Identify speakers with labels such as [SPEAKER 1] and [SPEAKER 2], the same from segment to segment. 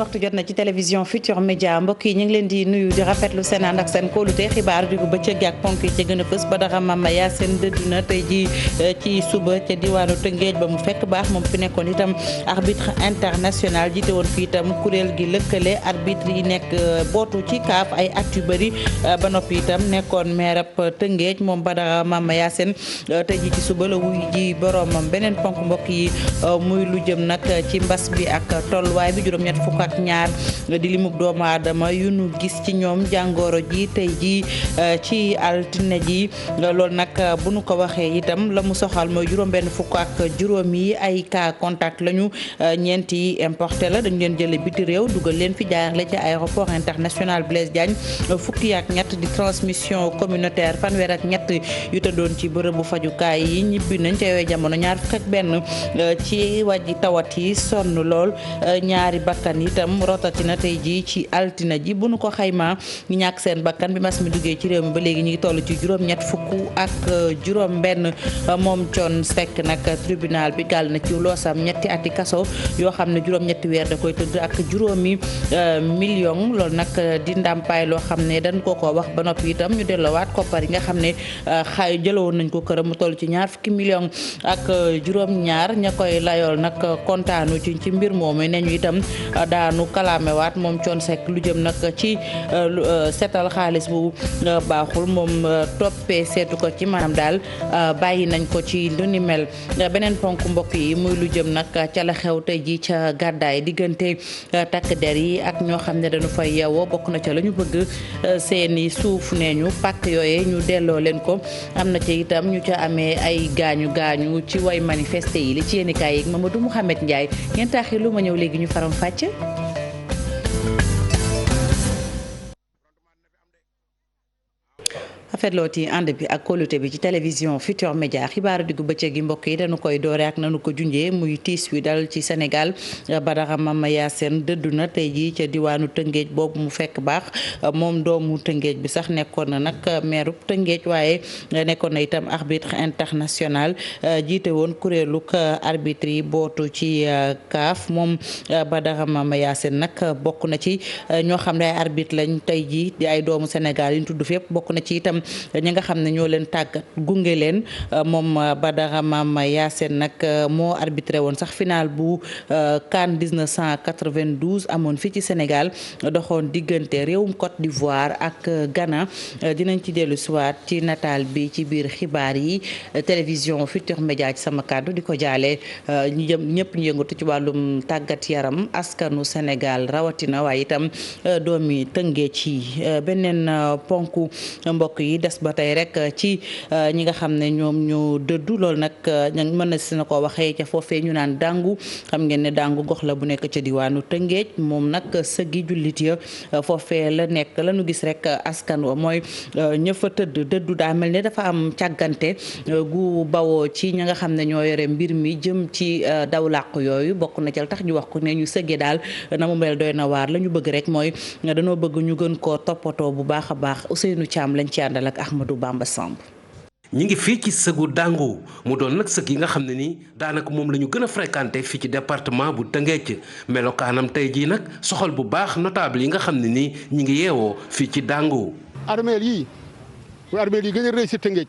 [SPEAKER 1] waxtu jot na ci télévision Futurs Médias mbokk yi ñu ngi leen di nuyu di rafetlu seen ànd ak seen kóolute xibaar diggu bëccëg ak ponk yi ca gën a fës. Badara Mama Yacine dëddu na tey ji ci suba ca diwaanu Tëngéej ba mu fekk baax moom fi nekkoon itam arbitre international jiite woon fi itam kuréel gi lëkkale arbitre yi nekk bootu ci CAF ay at yu bëri ba noppi itam nekkoon maire ab Tëngéej moom Badara Mama Yacine tey ji ci suba la wuy ji boromam. Beneen ponk mbokk yi muy lu jëm nag ci mbas bi ak tolluwaay bi juróom-ñett fukk ak ñaar di limub doomu aadama yu nu gis ci ñoom jàngoro ji tey ji ci altine ji loolu nag bu nu ko waxee itam la mu soxal mooy juróom-benn fukk ak juróom yi ay cas contact lañu ñeenti importé la dañu leen jële biti réew dugal leen fi jaarale ci aéroport international Blaise Diagne fukki ak ñett di transmission communautaire fanweer ak ñett yu tëddoon ci bërëbu fajukaay yi ñibbi nañ ca yooyu jamono ñaar fukk ak benn ci wàjji tawat yi sonn lool ñaari bakkan itam rotatina tey ji ci altina ji bu nu ko xaymaa ñu ñàkk seen bakkan bi mas mi duggee ci réew mi ba léegi ñu ngi toll ci juróom-ñett fukk ak juróom-benn. moom Thione Seck nag tribunal bi gàll na ci loosam ñetti ati kaso yoo xam ne juróom-ñetti weer da koy tëdd ak juróomi million loolu nag di ndàmpaay loo xam ne dañ ko wax ba noppi itam ñu delloowaat koppar yi nga xam ne jëlawoon nañ ko këram mu toll ci ñaar fukki million ak juróom-ñaar ña koy layool nag kontaanu ci mbir moomu ne ñu itam daanu kalaamewaat moom Thione Seck lu jëm nag ci seetal xaalis bu baaxul moom toppee seetu ko ci maanaam daal bàyyi nañ ko ci lu ni mel. Beneen ponk mbokk yi muy lu jëm nag ca la xew tey ji ca gàddaay diggante takk der yi ak ñoo xam ne dañu fay yeewoo bokk na ca la ñu bëgg seeni suuf nee ñu pàkk yooye ñu delloo leen ko am na ci itam ñu ca amee ay gaañu ci way manifesté yi li ci yéeni kaay yeeg Mamadou Mouhamed Ndiaye ngeen taaxi lu ma ñëw léegi ñu faram fàcc. rafetlooti ànd bi ak kóolute bi ci télévision Futurs Médias xibaaru diggu bëccëg yi mbokk yi dañu koy doore ak nanu ko junjee muy tiis wi dal ci Sénégal. Badara Mama Yacine dëddu na tey jii ca diwaanu Tëngéej boobu mu fekk baax moom doomu Tëngéej bi sax nekkoon na nag meerub Tëngéej waaye nekkoon na itam arbitre international jiite woon kuréeluk arbitre yi bootu ci CAF moom Badara Mama Yacine nag bokk na ci ñoo xam ne ay arbitre lañ tey jii di ay doomu Sénégal yi ñu tudd fépp bokk na ci itam ñi nga xam ne ñoo leen tàggat gunge leen moom Badara Mama Yacine nag moo arbitré woon sax final bu CAN 1992 amoon fii ci Sénégal doxoon diggante réewum Côte d'Ivoire ak Ghana dinañ ci dellu siwaat ci nataal bi ci biir xibaar yi. télévision Futurs Médias ci sama kàddu di ko jaale ñëpp ñu yëngatu ci wàllum tàggat yaram askanu Sénégal rawatina waaye itam doomi Tëngéej ci beneen ponku mbokk yi des ba tey rek ci ñi nga xam ne ñoom ñu dëddu loolu nag mën na si na ko waxee ca foofee ñu naan dàngu xam ngeen ne dàngu gox la bu nekk ca diwaanu Tëngéej moom nag sëggi jullit ya foofee la nekk la ñu gis rek askan wa mooy ña fa tëdd dëddu daa mel ne dafa am càggante gu bawoo ci ñi nga xam ne ñoo yore mbir mi jëm ci daw làqu yooyu bokk na ca tax ñu wax ko ne ñu sëggee daal na mu mel doy na waar la ñu bëgg rek mooy dañoo bëgg ñu gën koo toppatoo bu baax a baax Ousseynou Thiam lañ ci àndal ak Ahmadou Bamba Samb.
[SPEAKER 2] ñi ngi fii ci sëgu dàngu mu doon nag sëg yi nga xam ne nii daanaka moom la ñu gën a fréquenté fii ci département bu Tëngéej melokaanam tey jii nag soxal bu baax notable yi nga xam ne nii ñi ngi yeewoo fii ci dàngu.
[SPEAKER 3] armeel yi gën a rëy si Tëngéej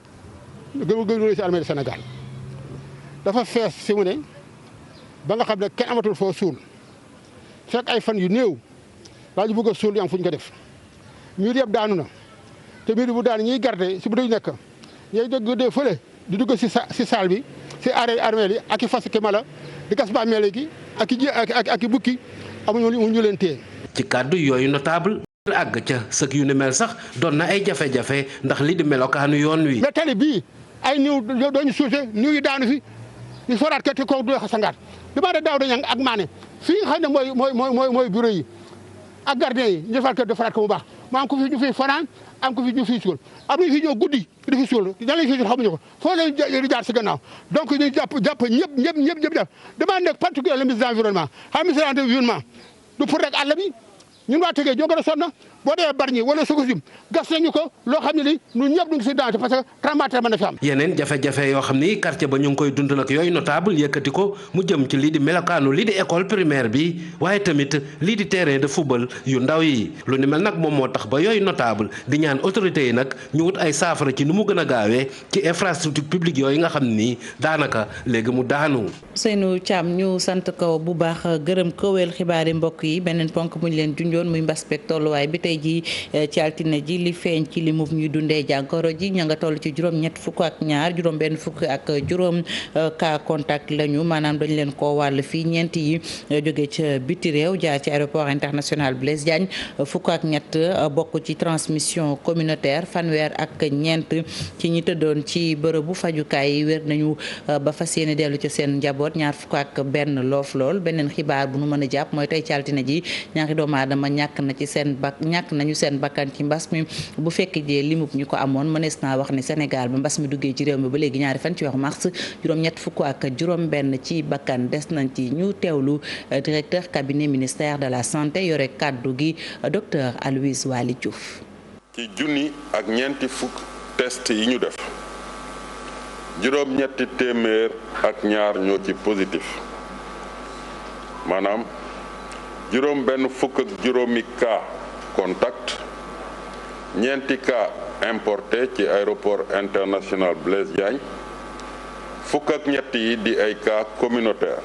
[SPEAKER 3] gën a rëy si armeel Sénégal dafa fees fi mu ne ba nga xam ne kenn amatul foo suul fekk ay fan yu néew daa ñu bëgg a suul yi am fu ñu ko def miir yëpp daanu na te miir bu daan ñiy garde si bu dañu nekk ñooy dégg fële di dugg si salle bi si armeel yi ak i fas ki mala di gas bàmmeel gi ak i bukki amuñu ñu leen téye.
[SPEAKER 2] ci kàddu yooyu notable àgg ca sëg yu ni mel sax doon na ay jafe-jafe ndax li di melokaanu yoon wi.
[SPEAKER 3] mais tali bii ay niw dooñu suulte niw yi daanu fi ñu foraat ke te kaw du xasangaat li ma daaw dañu ak maane fii nga xam ne mooy bureau yi ak gardien yi ñu defal ko defaraat ko bu baax ma am ko fi ñu fiy fanaan am ko fi ñu fiy suul am nañu fi ñëw guddi di fi suul ñan lañu fi suul xamuñu ko foo leen di jaar si gannaaw donc ñu jàpp ñëpp demande nag particulier le ministre de l'environnement xam ministre de l'environnement du pour rek àll bi ñun waa Tëngéej ñoo gën a sonn boo dee Bargny wala Sococim gas nañu ko loo xam ne ni ñun ñëpp ñu ngi si danger parce que tremblement de terre mën na fi am.
[SPEAKER 2] yeneen jafe-jafe yoo xam ni quartier ba ñu ngi koy dund nag yooyu notable yëkkati ko mu jëm ci lii di melokaanu lii di école primaire bi waaye tamit lii di terrain de football yu ndaw yi lu ni mel nag moom moo tax ba yooyu notable di ñaan autorités yi nag ñu wut ay saafara ci nu mu gën a gaawee ci infrastructure publique yooyu nga xam ne nii daanaka léegi mu daanu.
[SPEAKER 1] Seynou Thiam ñu sant ko bu baax gërëm ko wéel xibaari mbokk yi beneen ponk bu ñu leen junjoon muy mbas beeg tolluwaay bi tey jii ci altine ji li feeñ ci li mu ñuy dundee jàngoro ji ña nga toll ci juróom-ñett fukk ak ñaar juróom-benn fukk ak juróom cas contact lañu maanaam dañ leen koo wàll fii ñeent yi jóge ca biti réew jaar ci aéroport international Blaise Diagne fukk ak ñett bokk ci transmission communautaire fanweer ak ñeent ci ñi tëddoon ci bërëbu fajukaay yi wér nañu ba fas yéene dellu ci seen njaboot ñaar fukk ak benn loof lool beneen xibaar bu nu mën a jàpp mooy tey ci altine ji ñaari doomu aadama ñàkk nañu seen bakkan ci mbas mi bu fekk jee limub ñu ko amoon mënees naa wax ni Sénégal ba mbas mi duggee ci réew mi ba léegi ñaari fan ci weeru mars juróom-ñett fukk ak juróom-benn ci bakkan des nañ ci ñu teewlu directeur cabinet ministère de la santé yore kàddu gi docteur Aloyse Waly Diouf.
[SPEAKER 4] ci junni ak ñeenti fukk test yi ñu def juróom-ñetti téeméer ak ñaar ñoo ci positif maanaam juróom benn fukk ak juróomi cas contact ñeenti cas importé ci aéroport international Blaise Diagne fukk ak ñett yi di ay cas communautaire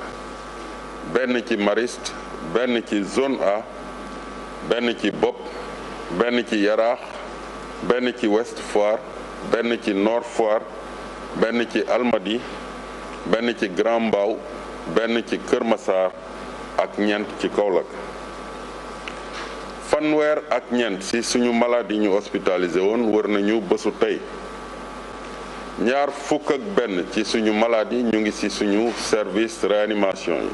[SPEAKER 4] benn ci Mariste benn ci zone A benn ci Bopp benn ci Yaraax benn ci Ouest Foire benn ci Nord Foire benn ci Almadi benn ci Grand Mbao benn ci Kër Massar ak ñeent ci Kaolack fanweer ak ñeent ci suñu malade yi ñu hospitalisé woon wër nañu bésu tey ñaar fukk ak benn ci suñu malade yi ñu ngi ci suñu service réanimation yi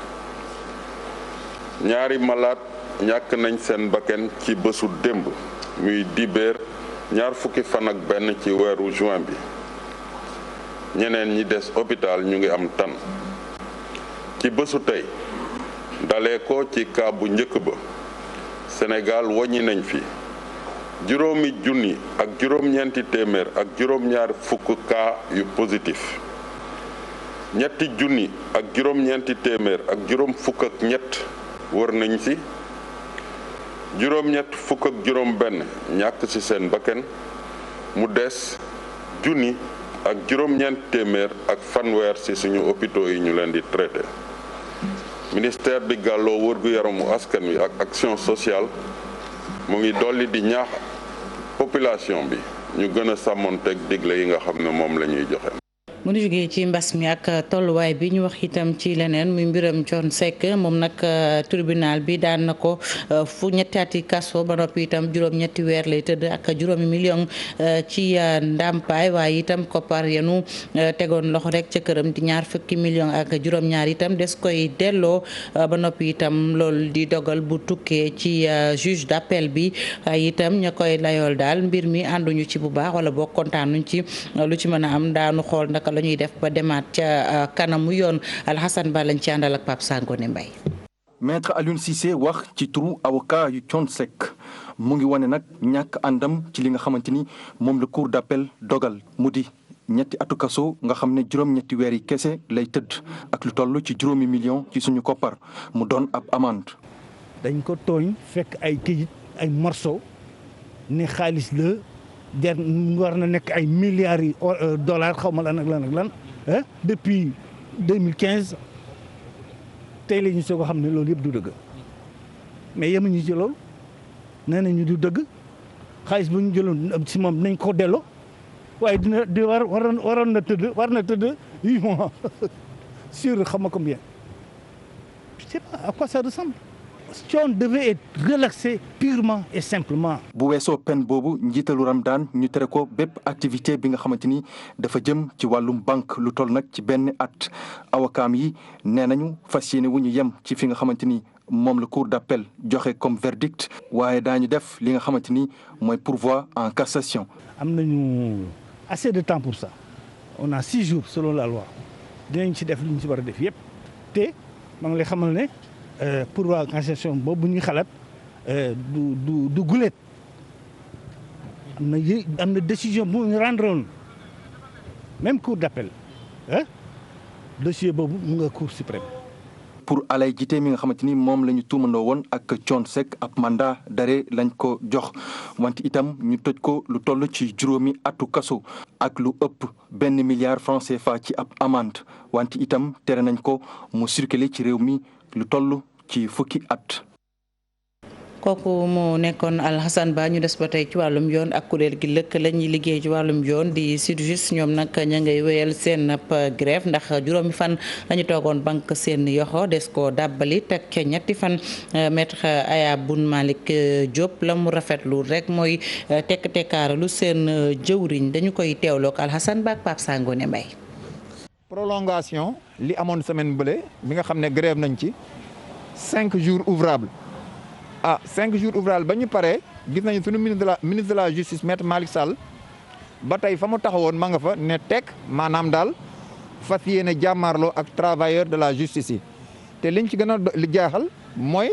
[SPEAKER 4] ñaari malade ñàkk nañ seen bakken ci bésu démb muy dibéer ñaar fukki fan ak benn ci weeru juin bi ñeneen ñi des hôpital ñu ngi am tan ci bésu tey dalee ko ci cas bu njëkk ba Sénégal woññi nañ fi juróomi junni ak juróom-ñeenti téeméer ak juróom-ñaar fukk cas yu positif ñetti junni ak juróom-ñeenti téeméer ak juróom fukk ak ñett wër nañ ci juróom-ñett fukk ak juróom-benn ñàkk ci seen bakken mu des junni ak juróom-ñeent téeméer ak fanweer ci suñu hôpitaux yi ñu leen di traité. ministère bi gàlloo wërgu yaramu askan wi ak action sociale mu ngi dolli di ñaax population bi ñu gën a sàmmonteeg digle yi nga xam ne moom la ñuy joxe.
[SPEAKER 1] mu nu jógee ci mbas mi ak tolluwaay bi ñu wax itam ci leneen muy mbiram Thione Seck moom nag tribunal bi daan na ko fu ñetti ati kaso ba noppi itam juróom-ñetti weer lay tëdd ak juróomi million ci ndàmpaay waaye itam koppar yenu tegoon loxo rek ca këram di ñaar fukki million ak juróom-ñaar itam des koy delloo ba noppi itam loolu di dogal bu tukkee ci juge d'appel bi waaye itam ña koy layool daal mbir mi ànduñu ci bu baax wala boo kontaanuñ ci lu ci mën a am daanu xool naka la ñuy def ba demaat ca kanamu yoon Alhassane Ba lañ ci àndal ak Pape Sangone Mbaye.
[SPEAKER 5] Maître Alioune Cissé wax ci turu avocat yu Thione Seck mu ngi wane nag ñàkk àndam ci li nga xamante ni moom la cour d'appel dogal mu di ñetti atu kaso nga xam ne juróom-ñetti weer yi kese lay tëdd ak lu toll ci juróomi million ci suñu koppar mu doon ab amende.
[SPEAKER 6] dañ ko tooñ fekk ay këyit ay morceau ne xaalis la jar war na nekk ay milliards yi dollars xaw ma lan ak lan ak lan depuis 2015 tey la ñu soog a xam ne loolu yëpp du dëgg mais yemuñu ci loolu nee nañu du dëgg xaalis bu ñu jëloon si moom nañ ko delloo waaye war na tëdd 8 mois sur xam nga combien je sais pas à quoi ça ressemble. Thione devait être relaxé purement et simplement.
[SPEAKER 5] bu weesoo peine boobu njiitalu Ramadane ñu tere ko bépp activité bi nga xamante ni dafa jëm ci wàllum banque lu toll nag ci benn at awakaam yi nee nañu fas yéene wu ñu yem ci fi nga xamante ni moom la cour d'appel joxe comme verdict waaye daañu def li nga xamante ni mooy pourvoi en cassation.
[SPEAKER 6] am nañu assez de temps pour ça on a 6 jours selon la loi dinañ ci def li ñu ci war a def yëpp te maa ngi lay xamal ne. pourvoi en cassation boobu ñuy xalaat du gulet am na décision bu ñu rendre woon même cour d'appel dossier boobu mu nga cour suprême.
[SPEAKER 5] pour Alay Jité mi nga xamante ni moom la ñu tuumandoo woon ak Thione Seck ab mandat d'arrêt lañ ko jox wante itam ñu tëj ko lu toll ci juróomi atu kaso ak lu ëpp 1 milliard franc CFA ci ab amende wante itam tere nañ ko mu circuler ci réew mi lu toll ci fukki at.
[SPEAKER 1] kooku moo nekkoon Alhassane Ba ñu des ba tey ci wàllum yoon ak kuréel gi lëkk la ñuy liggéey ci wàllum yoon di SYTJUST ñoom nag ña ngay wéyal seen ab grève ndax juróomi fan lañu toogoon banque seen yoxo des ko dàbbali teg ca ñetti fan maître Aya Boun Malick Diop la mu rafetlu rek mooy tekk-tekkaaralu seen jëwriñ dañu koy teewloog Alhassane Ba ak Pape Sangone Mbaye.
[SPEAKER 7] prolongation li amoon semaine bële bi nga xam ne grève nañ ci 5 jours ouvrables. 5 jours ouvrables ba ñu paree gis nañu sunu ministre de la justice maître Malick Sall ba tey fa mu taxawoon ma nga fa ne tekk maanaam daal fas yéene jàmmaarloo ak travailleurs de la justice yi te liñ ci gën a li jaaxal mooy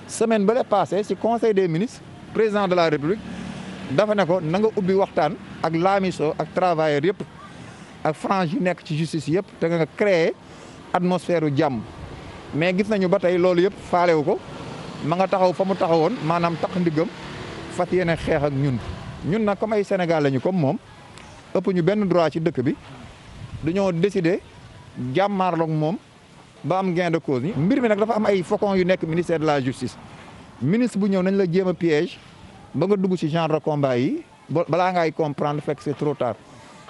[SPEAKER 7] semaine ba la passé ci conseil des ministres président de la république dafa ne ko na nga ubbi waxtaan ak laamiso ak travailleurs yëpp ak frange yi nekk ci justice yëpp te nga créer atmosphère u jàmm mais gis nañu ba tey loolu yëpp faalewu ko ma nga taxaw fa mu taxawoon maanaam tax ndiggam fas yéene xeex ak ñun nag comme ay Sénégal lañu comme moom ëpp ñu benn droit ci dëkk bi dañoo décider jàmmaarloog moom ba am gain de cause ni mbir mi nag dafa am ay faucons yu nekk ministère de la justice ministre bu ñëw nañ la jéem a piège ba nga dugg ci genre de combat yi balaa ngay comprendre fekk c'est trop tard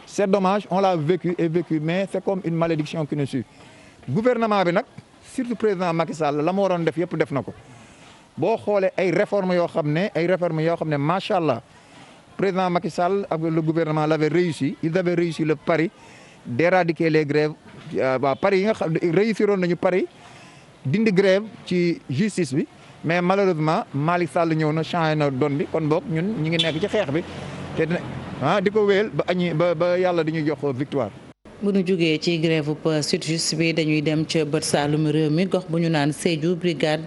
[SPEAKER 7] c'est dommage on l'a vécu mais c'est comme une malédiction qui nous suit gouvernement bi nag surtout président Macky Sall la ma waroon def yëpp def na ko boo xoolee ay réformes yoo xam ne macha allah président Macky Sall ak le gouvernement l'avait réussi ils avaient réussi le pari d'éradiquer les grèves pari yi nga xam ne réussiroon nañu pari dindi grève ci justice bi mais malheureusement Malick Sall ñëw na changé na donne bi kon boog ñun ñi ngi nekk ci xeex bi te di ko wéyal ba yàlla di ñu jox victoire.
[SPEAKER 1] bu ñu jógee ci grève SYTJUST bi dañuy dem ca bët saalum réew mi gox bu ñu naan Sédhiou brigade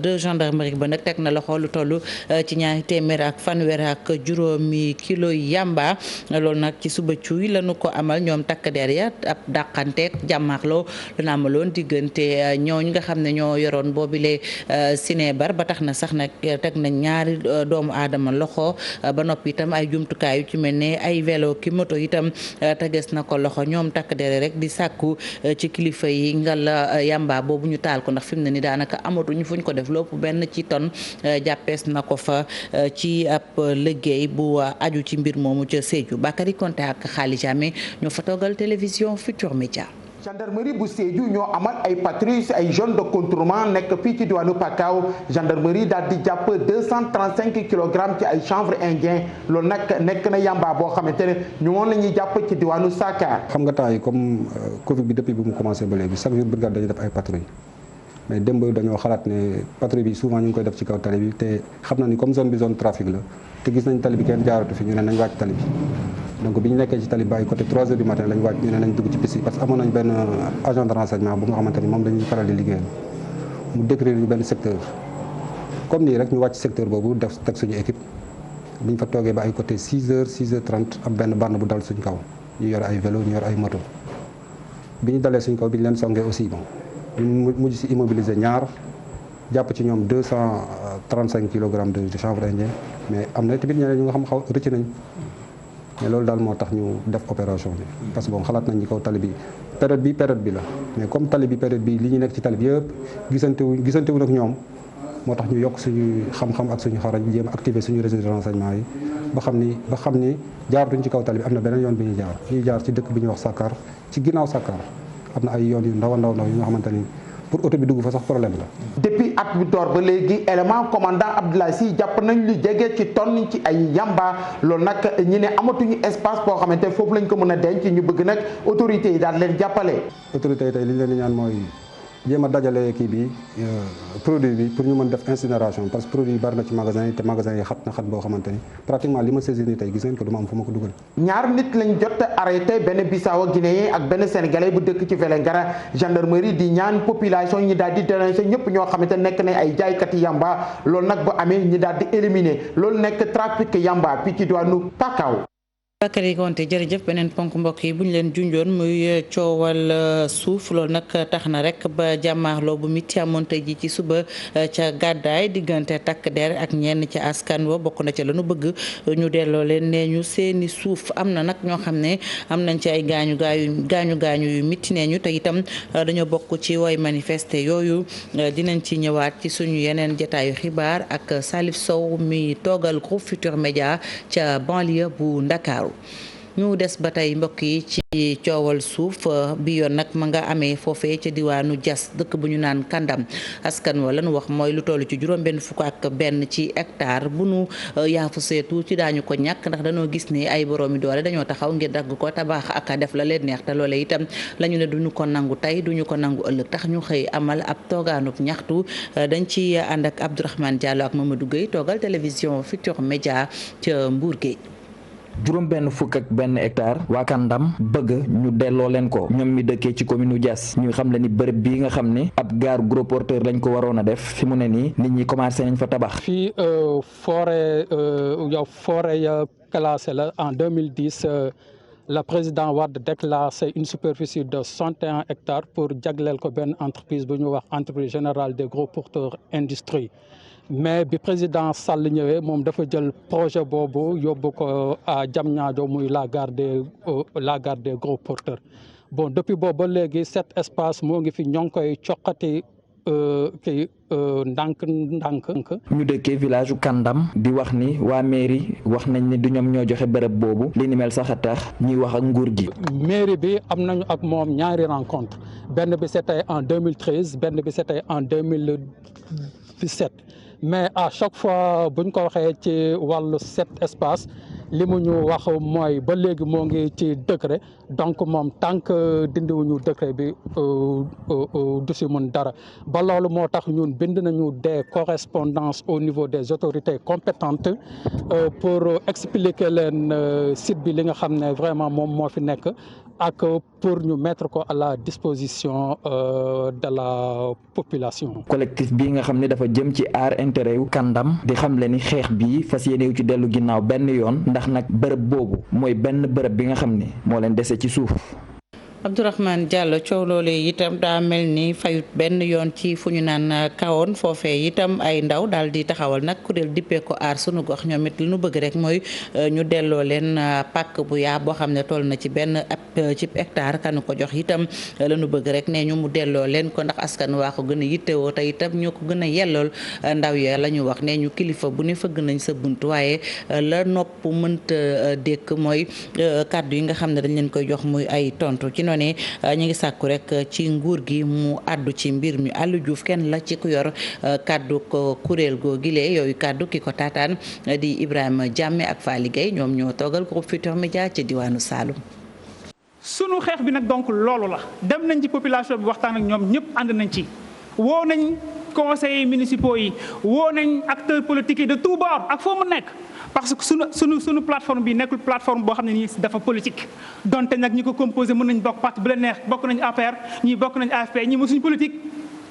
[SPEAKER 1] de gendarmerie ba nag teg na loxo lu toll ci 200 ak fanweer ak juróomi kilo yamba loolu nag ci suba cuuy lañu ko amal ñoom takk der ya ab dàqanteeg jàmmaarloo lu na amaloon diggante ñooñu nga xam ne ñoo yoroon boobile sinébar ba tax na sax nag teg na ñaari doomu aadama loxo ba noppi itam ay jumtukaay yu ci mel ne ay vélo ki moto itam teges na ko loxo ñoom takk dere rek di sàkku ci kilifa yi ngal yamba boobu ñu taal ko ndax fi mu ne ni daanaka amatuñu fuñ ko def lépp benn ci tonne jàppees na ko fa ci ab liggéey bu aju ci mbir moomu ca Sédhiou Bakary Konté ak Khali Jamé ñoo fa toogal télévision Futurs Médias.
[SPEAKER 8] gendarmerie bu Sédhiou ñoo amal ay patrouilles ay zone de contournement nekk fii ci diwaanu Pakao gendarmerie daal di jàpp 235 kilogrammes ci ay chanvre indien loolu nag nekk na yamba boo xamante ne ñu moom la ñuy jàpp ci diwaanu Sakar.
[SPEAKER 9] xam nga temps yi comme Covid bi depuis bi mu commencé ba léegi chaque jour brigade dañuy def ay patrouilles mais démb dañoo xalaat ne patrouille bi souvent ñu ngi koy def ci kaw tali bi te xam na ni comme zone bi zone trafic la te gis nañ tali bi kenn jaaratu fi ñu ne nañ wàcc tali bi. donc bi ñu nekkee ci tali bay côté 3 heures du matin lañ wàcc ñu ne nañ dugg ci piste yi parce que amoon nañ benn agent de renseignement bu nga xamante ni moom dañuy faral di liggéeyal mu décrire ñu benn secteur comme nii rek ñu wàcc secteur boobu def teg suñu équipe bi ñu fa toogee ba ay côté 6 heures 30 am benn bande bu dal suñ kaw ñu yor ay vélo ñu yor ay moto bi ñu dalee suñ kaw bi ñu leen songee aussi bon ñu mujj si immobiliser ñaar jàpp ci ñoom 235 kilogrammes de chanvre indien mais am na tamit ñeneen ñu nga xam xaw rëcc nañ mais loolu daal moo tax ñu def opération bi parce que bon xalaat nañ ni kaw tali bi période bi la mais comme tali bi période bi li ñu nekk ci tali bi yëpp gisante wu nag ñoom moo tax ñu yokk suñu xam-xam ak suñu xarañ jéem a activer suñu réseau de renseignement yi ba xam ni jaaratuñ ci kaw tali bi am na beneen yoon bi ñuy jaar ci dëkk bi ñuy wax Sakar ci ginnaaw Sakar am na ay yoon yu ndaw yu nga xamante ni pour oto bi dugg fa sax problème la.
[SPEAKER 8] depuis at bi door ba léegi élément commandant Abdoulaye Sy jàpp nañ lu jege ci tonne ci ay yamba loolu nag ñi ne amatuñu espace boo xamante foofu lañ ko mën a denc ñu bëgg nag autorités yi daal leen jàppale.
[SPEAKER 9] autorités yi tey li ñu leen di ñaan mooy jéem a dajale kii bi produit bi pour ñu mën def incinération parce que produit yi bari na ci magasin yi te magasin yi xat na xat boo xamante ni pratiquement li ma saisir ni tey gis ngeen ko duma am fu ma ko dugal.
[SPEAKER 8] ñaar nit lañ jot arrêté benn Bissau Guinéen ak benn sénégalais bu dëkk ci Vélingara gendarmerie di ñaan population ñi daal di dénoncer ñëpp ñoo xamante nekk nañ ay jaaykati yamba loolu nag bu amee ñi daal di éliminer loolu nekk trafic yamba fii ci diwaanu Pakao.
[SPEAKER 1] Bakary Konté jërëjëf beneen ponk mbokk yi bu ñu leen junjoon muy coowal suuf loolu nag tax na rek ba jàmmaarloo bu mitti amoon tey ji ci suba ca gàddaay diggante takk der ak ñenn ci askan wa bokk na ca la nu bëgg ñu delloo leen nee ñu seeni suuf am na nag ñoo xam ne am nañ ci ay gaañu yu mitti nee ñu te itam dañoo bokk ci way manifester yooyu dinañ ci ñëwaat ci suñu yeneen jotaayu xibaar ak Salif Sow mi toogal groupe Futurs Médias ca banlieue bu Ndakaaru ñu des ba tey mbokk yi ci coowal suuf bi yoon nag ma nga amee foofee ca diwaanu Diass dëkk bu ñu naan Kandam askan wa lañu wax mooy lu toll ci juróom-benn fukk ak benn ci hectare bu nu yaafu seetu ci daañu ko ñàkk ndax dañoo gis ne ay boroomi doole dañoo taxaw ngir dagg ko tabax ak def la leen neex te loole itam lañu ne duñu ko nangu tey duñu ko nangu ëllëg tax ñu xëy amal ab toogaanub ñaxtu dañ ci ànd ak Abdourahmane Diallo ak Mamadou Gueye toogal télévision Futurs Médias ca Mbour Gueye.
[SPEAKER 10] juróom benn fukk ak benn hectare waa Kandam bëgg ñu delloo leen ko ñoom mi dëkkee ci commune u Diass ñu xam le ni bërëb bii nga xam ne ab gare gros porteur lañ ko waroon a def fi mu ne nii nit ñi commencé nañ fa tabax.
[SPEAKER 11] fii forêt ya classé la en 2010 le président Wade déclassé une superficie de 61 hectares pour jagleel ko benn entreprise bu ñu wax entreprise générale des gros porteurs industrie. mais bi président Sall ñëwee moom dafa jël projet boobu yóbbu ko à Diamniadio muy la gare des gros porteurs bon depuis boobu ba léegi cet espace moo ngi fi ñoo ngi koy coqati ndànk.
[SPEAKER 10] ñu dëkkee village u Kandam di wax ni waa mairie wax nañ ni du ñoom ñoo joxe bërëb boobu li ni mel sax a tax ñuy wax ak nguur gi.
[SPEAKER 11] mairie bi am nañu ak moom ñaari rencontre benn bi c'était en 2013 benn bi c'était en 2017. mais à chaque fois bu ñu ko waxee ci wàllu cet espace li mu ñu wax mooy ba léegi moo ngi ci décret donc moom tant que dindiwuñu décret bi du si mën dara ba loolu moo tax ñun bind nañu des correspondances au niveau des autorités compétentes pour expliquer leen site bi li nga xam ne vraiment moom moo fi nekk ak pour ñu mettre ko à la disposition de la population.
[SPEAKER 10] collectif bi nga xam ne dafa jëm ci aar intérêt yu Kandam di xam le ni xeex bii fas yéene ci dellu ginnaaw benn yoon ndax nag bërëb boobu mooy benn bërëb bi nga xam ne moo leen dese ci suuf.
[SPEAKER 1] Abdourahmane Diallo coow loolee itam daa mel ni fayut benn yoon ci fu ñu naan kawoon foofee itam ay ndaw daal di taxawal nag kuréel dippee ko aar sunu gox ñoom it li nu bëgg rek mooy ñu delloo leen pàkk bu yaa boo xam ne toll na ci benn ci hectare kanu ko jox itam la nu bëgg rek nee ñu mu delloo leen ko ndax askan waa ko gën a yittewoo te itam ñoo ko gën a yellool ndaw ya la ñu wax nee ñu kilifa bu ne fëgg nañ sa bunt waaye la nopp mënta dékk mooy kàddu yi nga xam ne dañ leen koy jox muy ay tontu ci ñu ngi sàkku rek ci nguur gi mu àddu ci mbir mi Aliou Diouf kenn la ci ku yor kàddu ko kuréel goo gilee yooyu kàddu ki ko taataan di Ibrahima Diame ak Faly Gueye ñoom ñoo toogal groupe Futurs Médias ci diwaanu Saloum.
[SPEAKER 12] sunu xeex bi nag donc loolu la dem nañ ci population bi waxtaan ak ñoom ñëpp ànd nañ ci woo nañ conseillers municipaux yi woo nañ acteurs politiques yi de tout bord ak foo mu nekk. parce que sunu plateforme bi nekkul plateforme boo xam ne nii dafa politique donte nag ñi ko composé mën nañ bokk parti bu leen neex bokk nañ APR ñii bokk nañ AFP ñii mosuñ politique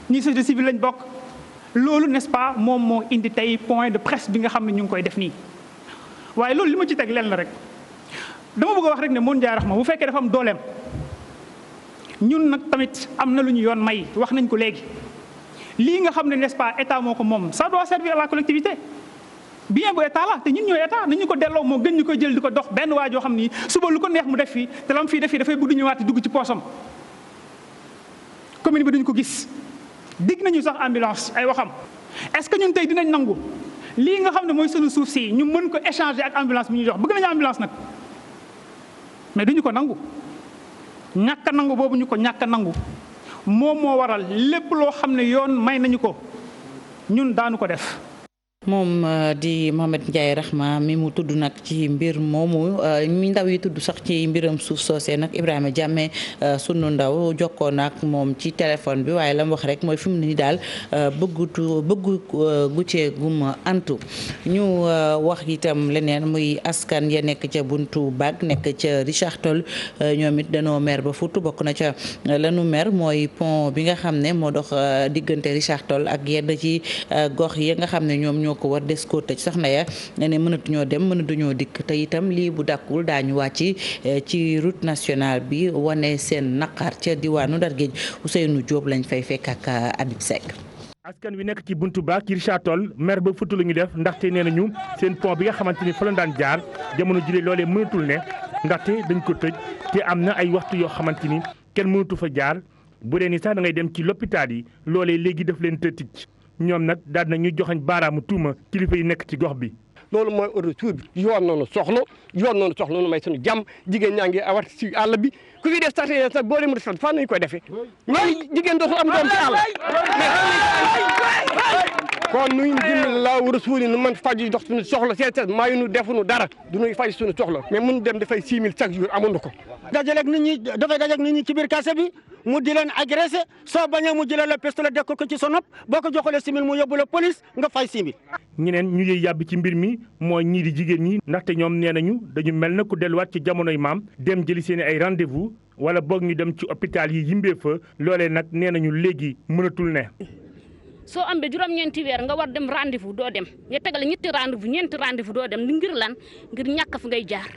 [SPEAKER 12] ñii société civile lañ bokk loolu n'est-ce pas moom moo indi tey point de presse bi nga xam ne ñu ngi koy def nii. waaye loolu li ma ci teg leen la rek dama bëgg a wax rek ne Moon Ndiaye Rahma bu fekkee dafa am dooleem ñun nag tamit am na lu ñu yoon may wax nañ ko léegi lii nga xam ne n'est-ce pas état moo ko moom ça doit servir à la collectivité. bien bu état la te ñun ñooy état nañu ko delloo moo gën ñu koy jël di ko dox benn waa joo xam ni suba lu ko neex mu def fii te lam fii def fii dafay bëgg ñëwaat dugg ci poosam commune bi duñ ko gis dig nañu sax ambulance ay waxam est-ce que ñun tey dinañ nangu lii nga xam ne mooy sunu suuf si ñu mën ko échanger ak ambulance bi ñuy jox bëgg nañu ambulance nag mais duñu ko nangu ñàkk a nangu boobu ñu ko ñàkk a nangu moom moo waral lépp loo xam ne yoon may nañu ko ñun daanu ko def
[SPEAKER 1] moom di Mohamed Ndiaye Rahma mi mu tudd nag ci mbir moomu mi ndaw yi tudd sax ci mbiram suuf soosee nag Ibrahima Diame sunu ndaw jokkoo nag moom ci téléphone bi waaye la mu wax rek mooy fi mu ne nii daal bëggu guccee gum antu ñu wax itam leneen muy askan ya nekk ca buntu bag nekk ca Richard Toll ñoom it danoo mer ba futu bokk na ca lanu mer mooy pont bi nga xam ne moo dox diggante Richard Toll ak yenn ci gox yi nga xam ne ñoom ko war des koo tëj soxna ya ne mënatuñoo dem mënatuñoo dikk te itam lii bu dàkkul daañu wàcc ci route nationale bi wane seen naqar ca diwaanu Ndar Géej Ousseynou Diop lañ fay fekk ak Adib Seck.
[SPEAKER 13] askan wi nekk ci buntu ba ci Richard Toll mer ba futu lu ñu def ndaxte nee nañu seen pont bi nga xamante ni fa la daan jaar jamono jile loolee mënatul ne ndaxte dañ ko tëj te am na ay waxtu yoo xamante ni kenn mënatu fa jaar bu dee ni sax da ngay dem ci l'hôpital yi loolee léegi daf leen tëj ñoom nag daal na ñu joxañ baaraamu tuuma kilifa yi nekk ci gox bi.
[SPEAKER 14] loolu mooy retour bi yoon noonu soxla nu may suñu jàmm jigéen ñaa ngi awat ci àll bi ku fi def sax boo leen def fan nañu koy defee ñooy jigéen dootul am doom ci àll kon nuy dimbali laa war a suuli nu man faj dox suñu soxla seet maayu nu defuñu dara du nuy faj suñu soxla mais mun dem dafay 6 000 chaque jour amuñu ko.
[SPEAKER 15] dajaleeg nit ñi dafay dajeeg nit ñi ci biir kase bi mu di leen agressé soo bañee mu jëlee la pistolet def ko ci sa nopp boo ko joxalee 6 000 mu yóbbu la police nga fay 6 000.
[SPEAKER 13] ñeneen ñu yëy yàbbi ci mbir mi mooy ñii di jigéen ñi ndaxte ñoom nee nañu dañu mel na ku delluwaat ci jamonoy maam dem jëli seen ay rendez-vous wala boog ñu dem ci hôpital yi yimbee fa loolee nag nee nañu léegi mënatul ne.
[SPEAKER 16] soo ambee juróom-ñeenti weer nga war dem rendez-vous doo dem nga tegale ñetti rendez-vous doo dem ngir lan ngir ñàkk fu ngay jaar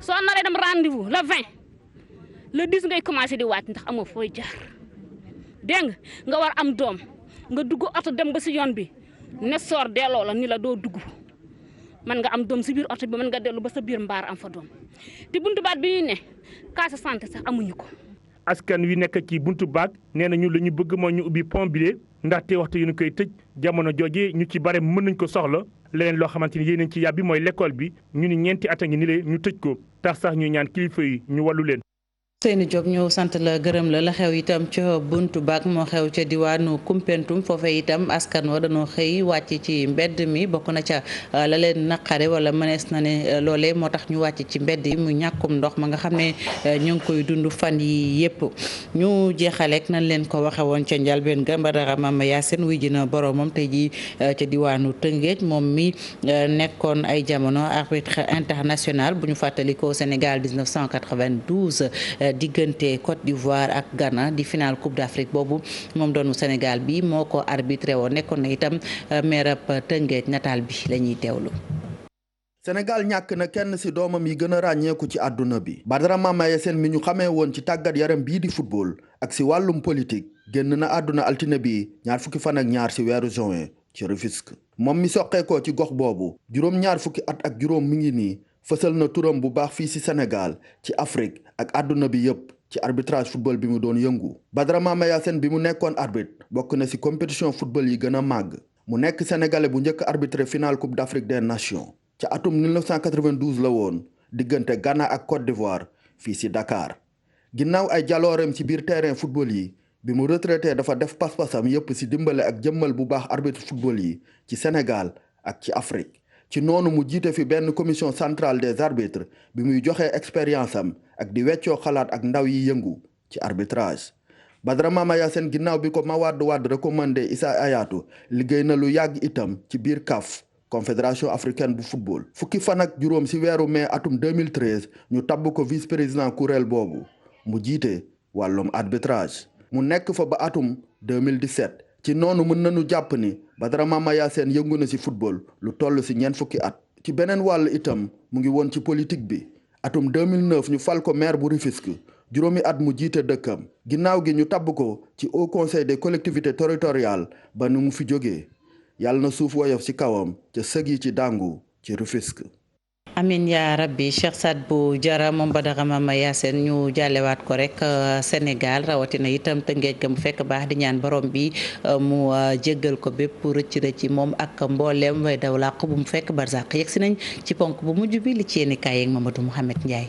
[SPEAKER 16] soo naree dem rendez-vous le 20 le 10 ngay commencé di wàcc ndax amoo fooy jaar dégg nga war am doom nga dugg oto dem ba si yoon bi ne soor delloo la ni la doo dugg man nga am doom si biir oto bi mën nga dellu ba sa biir mbaar am fa doom te buntu baat bi ne case santé sax amuñu ko.
[SPEAKER 13] askan wi nekk ci buntu baag nee nañu la ñu bëgg mooy ñu ubbi pont bi ndaxte waxtu yu ñu koy tëj jamono jooje ñu ci bare mën nañ ko soxla leneen loo xamante ni yéen nañ ci yàbbi mooy l'école bi ñu ni ñeenti at a ngi ni le ñu tëj ko tax sax ñu ñaan kilifa yi ñu wàllu leen.
[SPEAKER 1] Seyni Diop ñu sant la gërëm la xew itam ca buntu baag moo xew ca diwaanu Koumpentoum foofee itam askan wa dañoo xëy wàcc ci mbedd mi bokk na ca la leen naqare wala mënees na ne loolee moo tax ñu wàcc ci mbedd yi mu ñàkkum ndox ma nga xam ne ñu ngi koy dund fan yi yëpp ñu jeexaleek nañ leen ko waxe woon ca njalbeen ga Mbadara Mama Yacine wuy ji na boromam tey ji ca diwaanu Tëngéej moom mi nekkoon ay jamono arbitre international bu ñu fàttalikoo Sénégal 1992 diggante Côte d'Ivoire ak Ghana di final Coupe d'Afrique boobu moom doonu Sénégal bi moo ko arbitré woon nekkoon na itam maire Tëngéej nataal bi la ñuy teewlu.
[SPEAKER 17] Sénégal ñàkk na kenn ci doomam yi gën a ràññeeku ci àdduna bi Badara Mama Yacine mi ñu xamee woon ci tàggat yaram bii di football ak ci wàllum politique génn na àdduna altine bi 22 ci weeru juin ci Rufisque moom mi soqeekoo ci gox boobu juróom-ñaar fukki at ak juróom mi ngi nii fësal na turam bu baax fii ci Sénégal ci Afrique ak àdduna bi yépp ci arbitrage football bi mu doon yëngu Badara Mama Yacine bi mu nekkoon arbitre bokk na ci compétition football yi gën a màgg mu nekk sénégalais bu njëkk arbitré final Coupe d'Afrique des Nations ca atum 1992 la woon diggante Ghana ak Côte d'Ivoire fii ci Dakar ginnaaw ay jalooreem ci biir terrain football yi bi mu retraité dafa def pas-pasam yépp ci dimbale ak jëmmal bu baax arbitre football yi ci Sénégal ak ci Afrique ci noonu mu jiite fi benn commission centrale des arbitres bi muy joxe expérience am ak di weccoo xalaat ak ndaw yi yëngu ci arbitrage Badara Mama Yacine ginnaaw bi ko Mawade Wade recommandé Issa Hayatou liggéey na lu yàgg itam ci biir CAF Confédération africaine bu football fukki fan ak juróom ci weeru mai atum 2013 ñu tabb ko vice président kuréel boobu mu jiite wàllum arbitrage mu nekk fa ba atum 2017 ci noonu mën nañu jàpp ni Badara Mama Yacine yëngu na ci football lu toll ci ñeent fukki at ci beneen wàll itam mu ngi woon ci politique bi atum 2009 ñu fal ko maire bu Rufisque juróomi at mu jiite dëkkam ginnaaw gi ñu tabb ko ci Haut Conseil des collectivités territoriales ba nu mu fi jógee yàlla na suuf woyof ci kawam ca sëg yi ci dàngu ci Rufisque.
[SPEAKER 1] amin yaa rabbi Cheikh Sadbou Diarra moom Badara Mama Yacine ñu jàllewaat ko rek Sénégal rawatina itam Tëngéej ga mu fekk baax di ñaan borom bi mu jéggal ko bépp rëcc moom ak mbooleem way daw làq bu mu fekk barzaq yegg si nañ ci ponk bu mujj bi li ci yéeni kaay yeeg Mamadou Mouhamed Ndiaye.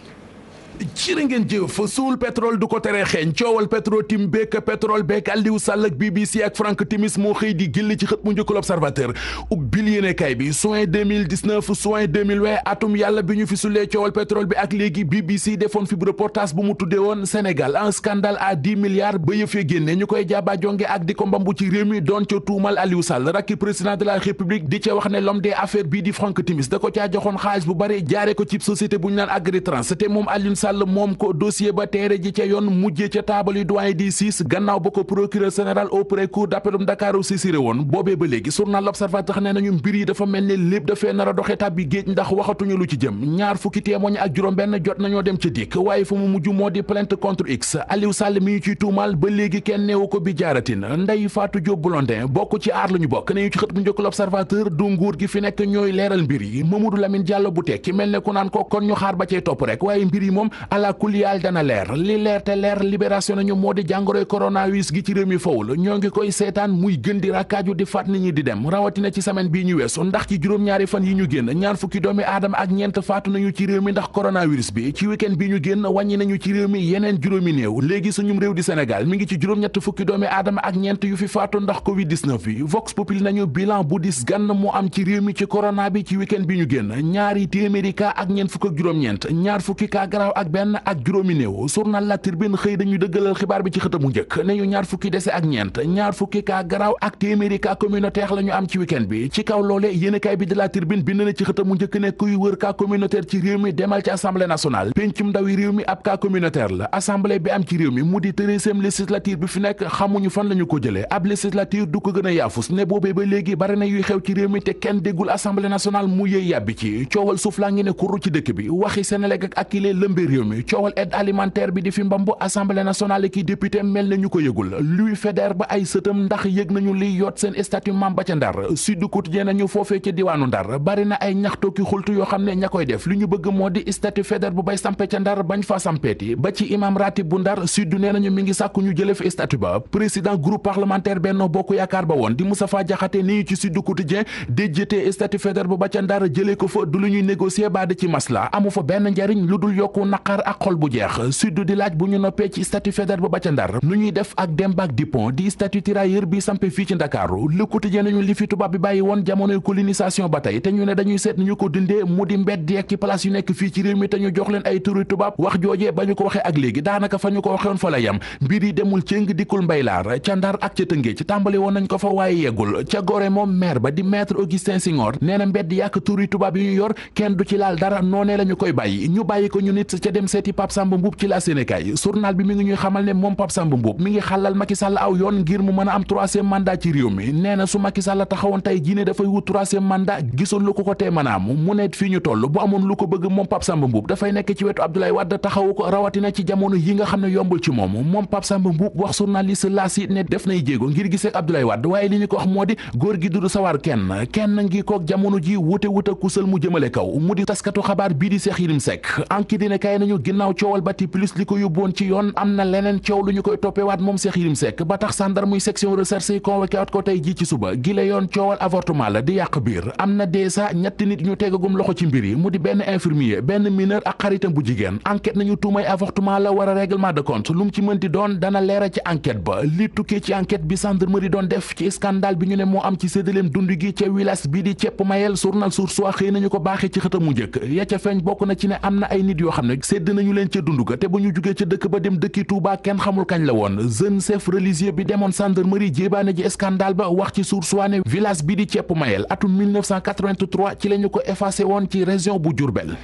[SPEAKER 18] jërë ngeen jëf suul pétrole du ko tere xeeñ coowal Petro-Tim beek pétrole beek Aliou Sall ak BBC ak Frank Timis moo xëy di gilli ci xët mu njëkk l'Observateur ubbil yéenekaay bi juin 2019 juin 2020 atum yàlla bi ñu fi sulee coowal pétrole bi ak léegi BBC defoon fi reportage bu mu tuddee woon Sénégal un scandale à 10 milliards ba yëf ya génne ñu koy jaaba jonge ak di ko mbambu ci réew mi doon ca tuumal Aliou Sall rakki président de la République di ca wax ne l'homme des affaires bii di Frank Timis da ko caa joxoon xaalis bu bari jaare ko ci société bu ñu naan Agritrans te moom Aliou Sall moom ko dossier ba teere ji ca yoon mujjee ca taabal yu doyen di 6 gannaaw ba ko procureur général auprès cour d'appel Dakar saisiré woon boobee ba léegi journal l'Observateur nee nañu mbir yi dafa mel ne lépp dafee nar a doxe tàbbi géej ndax waxatuñu lu ci jëm ñaar fukki témoin ak juróom-benn jot nañoo dem ca dikk waaye fu mu mujj moo di plainte contre X Aliou Sall mi ñu ciy tuumal ba léegi kenn neewu ko bi jaaratin Ndeye Fatou Diop Blondin bokk ci aar la ñu bokk ne ñu ci xët bu njëkk l'Observateur du nguur gi fi nekk ñooy leeral mbir yi Mamadou Lamine Diallo bu tekki mel ne ku naan ko kon ñu xaar ba cay topp rek waaye mbir yi moom ala kuliyal dana leer li leer te leer libération nañu moo di jàngoroy coronavirus gi ci réew mi fawul ñoo ngi koy seetaan muy gën di rakkaaju di faat nit ñi di dem rawatina ci semaine bii ñu weesu ndax ci juróom-ñaari fan yi ñu génn ñaar fukki doomi aadama ak ñeent faatu nañu ci réew mi ndax coronavirus bi ci week-end bi ñu génn wàññi nañu ci réew mi yeneen juróomi néew léegi suñum réew di Sénégal mi ngi ci juróom-ñett fukki doomi aadama ak ñeent yu fi faatu ndax covid-19 bi Vox Populi nañu bilan bu dis gann moo am ci réew mi ci corona bi ci week-end bi ñu génn ñaari téeméeri cas ak ñeent fukk ak juróom-ñeent ñaar fukki cas garaaw ak benn ak juróomi néew journal La Tribune xëy dañu dëggalal xibaar bi ci xëtamu njëkk ne ñu ñaar fukki dese ak ñeent ñaar fukki cas garaaw ak téeméeri cas communautaire la ñu am ci week-end bi ci kaw loole yéenekaay bi de La Tribune bind na ci xëtamu njëkk ne kuy wër cas communautaire ci réew mi demal ci assemblée nationale pencum ndawi réew mi ab cas communautaire la assemblée bi am ci réew mi mu di 13e législature bi fi nekk xamuñu fan la ñu ko jëlee ab législature du ko gën a yaafus ne boobee ba léegi bari na yuy xew ci réew mi te kenn déggul assemblée nationale mu yëy yàbbi ci coowal suuf laa ngi ne kurru ci dëkk bi waxi Senelec ak Akilee lëmbe réew mi coowal aide alimentaire bi di fi mbambu assemblée nationale ki député mel na ñu ko yëgul Louis Faidherbe ba ay sëtam ndax yëg nañu liy yoot seen statut Mame ba ca Ndar Sud Quotidien nañu foofee ca diwaanu Ndar bari na ay ñaxtoo ki xultu yoo xam ne ña koy def li ñu bëgg moo di statut Faidherbe bu bay sampe ca Ndar bañ fa sampeeti ba ci imam ratib bu Ndar Sud nee nañu mi ngi sàkku ñu jële fi statut ba président groupe parlementaire Benno Bokk Yaakaar ba woon di Moustapha Diakhaté nii ci Sud Quotidien déjjëte statut Faidherbe ba ca Ndar jëlee ko fa du lu ñuy négocier ba di ci masla amu fa benn njariñ lu dul yokku naqar ak xol bu jeex Sud di laaj bu ñu noppee ci statut Faidherbe ba ca Ndar nu ñuy def ak Demba ak Dupont di statut tirailleur bi sampe fii ci Ndakaaru Le Quotidien nañu li fi tubaab bi bàyyi woon jamonoy colonisation ba tey te ñu ne dañuy seet ni ñu ko dindee mu di mbedd yeeg ci place yu nekk fii ci réew mi te ñu jox leen ay turi tubaab wax joojee ba ñu ko waxee ak léegi daanaka fa ñu ko waxee woon fa la yem mbir yi demul cëng dikkul mbay-laar ca Ndar ak ca Tëngéej ci tàmbali woon nañ ko fa waaye yeggul ca Gorée moom maire ba di maître Augustin Senghor nee na mbedd yàq turi tubaab yi ñu yor kenn du ci laal dara noonee la ñu koy bàyyi ñu bàyyi ko ñu nit ca dem seeti Pape Samba Mboup ci la Sénégal journal bi mi ngi ñuy xamal ne moom Pape Samba Mboup mi ngi xàllal Macky Sall aw yoon ngir mu mën a am 3e mandat ci réew mi nee na su Macky Sall taxawoon tey jii ne dafay wut 3e mandat gisul lu ko tee mën a am mu ne fii ñu toll bu amoon lu ko bëgg moom Pape Samba Mboup dafay nekk ci wetu Abdoulaye Wade taxawu ko rawatina ci jamono yi nga xam ne yombul ci moom Pape Samba Mboup wax journaliste L'As ne def nay jéego ngir gisee ak Abdoulaye Wade waaye li ñu ko wax moo di góor gi du sawar kenn ngi kook jamono ji wute kusal mu jëmale kaw mu di taskatu xabaar bii di Cheikh Yérim Seck anki dina kay nañu ginnaaw coowal Bati Plus li ko yóbboon ci yoon am na leneen coow lu ñu koy toppewaat moom Cheikh Yérim Seck ba tax sàndar muy section recherche yi convoqué waat ko tey ji ci suba gile yoon coowal avortement la di yàq biir am na déjà ñetti nit ñu tegagum loxo ci mbir yi mu di benn infirmier benn mineur ak xaritam bu jigéen enquête nañu tuumay avortement la war a règlement de compte lu mu ci mënti doon dana leera ci enquête ba li tukkee ci enquête bi gendarmerie doon def ci scandale bi ñu ne moo am ci séddaleem dund gi ca village bi di cepp mayel journal Source A xëy nañu ko baaxee ci xëtam mu njëkk ya ca feeñ bokk na ci ne am na ay nit yoo xam ne sédd nañu leen ca dund ga te bu ñu jugee ca dëkk ba dem dëkki Touba kenn xamul kañ la woon jeune chef religieux bi demoon gendarmerie jéebaane ji scandale ba wax ci Source A ne village bi di cepp mayel atum 1983 ci la ñu ko effacé woon ci région bu Diourbel.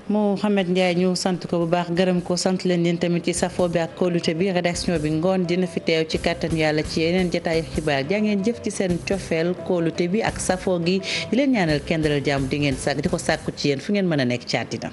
[SPEAKER 1] Mouhamed Ndiaye ñu sant ko bu baax gërëm ko sant leen yéen tamit ci safo bi ak kóolute bi rédaction bi ngoon dina fi teew ci kàttan yàlla ci yeneen jotaayu xibaar jaa ngeen jëf ci seen cofeel kóolute bi ak safo gi di leen ñaanal kenn dalal jàmm di ngeen sàkk di ko sàkku ci yéen fu ngeen mën a nekk ci àddina